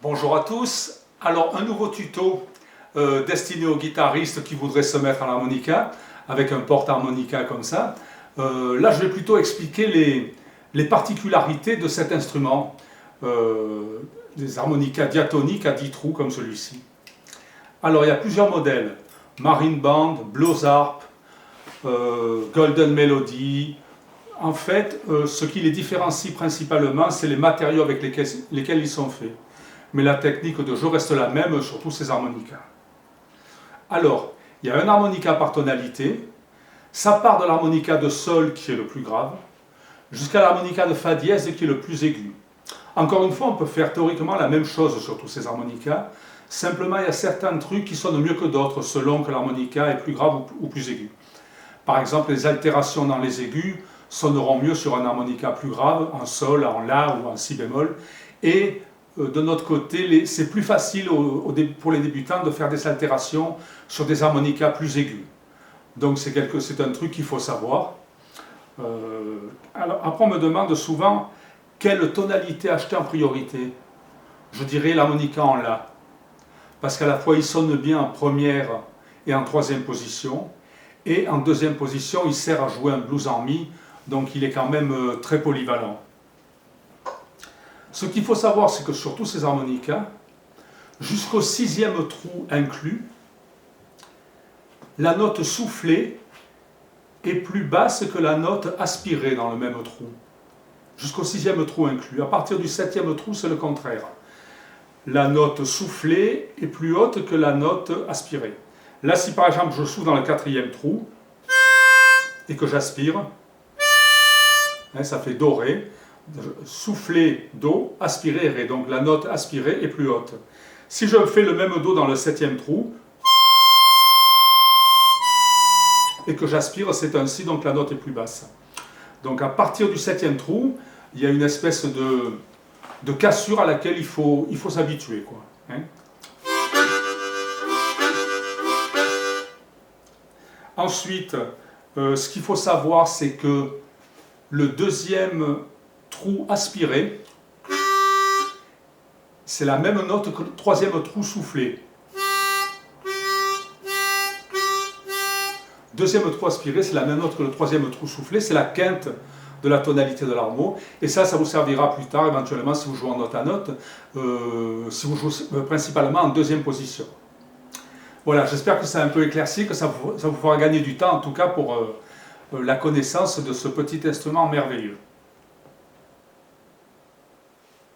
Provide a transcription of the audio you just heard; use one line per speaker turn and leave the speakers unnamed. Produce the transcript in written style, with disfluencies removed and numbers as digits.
Bonjour à tous. Alors un nouveau tuto destiné aux guitaristes qui voudraient se mettre à l'harmonica avec un porte-harmonica comme ça. Là je vais plutôt expliquer les particularités de cet instrument, des harmonicas diatoniques à 10 trous comme celui-ci. Alors il y a plusieurs modèles, Marine Band, Blues Harp, Golden Melody. En fait, ce qui les différencie principalement, c'est les matériaux avec lesquels ils sont faits. Mais la technique de jeu reste la même sur tous ces harmonicas. Alors, il y a un harmonica par tonalité. Ça part de l'harmonica de sol qui est le plus grave, jusqu'à l'harmonica de fa dièse qui est le plus aigu. Encore une fois, on peut faire théoriquement la même chose sur tous ces harmonicas. Simplement, il y a certains trucs qui sonnent mieux que d'autres selon que l'harmonica est plus grave ou plus aigu. Par exemple, les altérations dans les aigus sonneront mieux sur un harmonica plus grave, en sol, en la ou en si bémol. Et de notre côté, c'est plus facile pour les débutants de faire des altérations sur des harmonicas plus aigus. Donc c'est un truc qu'il faut savoir. Alors, après on me demande souvent quelle tonalité acheter en priorité. Je dirais l'harmonica en la. Parce qu'à la fois il sonne bien en première et en troisième position. Et en deuxième position, il sert à jouer un blues en mi. Donc il est quand même très polyvalent. Ce qu'il faut savoir, c'est que sur tous ces harmonicas, jusqu'au sixième trou inclus, la note soufflée est plus basse que la note aspirée dans le même trou. Jusqu'au sixième trou inclus. À partir du septième trou, c'est le contraire. La note soufflée est plus haute que la note aspirée. Là, si par exemple je souffle dans le quatrième trou et que j'aspire, ça fait do, ré. Souffler, do, aspirer, ré. Donc la note aspirée est plus haute. Si je fais le même do dans le septième trou et que j'aspire, c'est un si, donc la note est plus basse. Donc à partir du septième trou, il y a une espèce de cassure à laquelle il faut s'habituer, quoi. Ensuite, ce qu'il faut savoir, c'est que le deuxième trou aspiré, c'est la même note que le troisième trou soufflé. Deuxième trou aspiré, c'est la même note que le troisième trou soufflé, c'est la quinte de la tonalité de l'harmo. Et ça vous servira plus tard, éventuellement, si vous jouez en note à note, si vous jouez principalement en deuxième position. Voilà, j'espère que ça a un peu éclairci, que ça vous fera gagner du temps, en tout cas pour la connaissance de ce petit instrument merveilleux.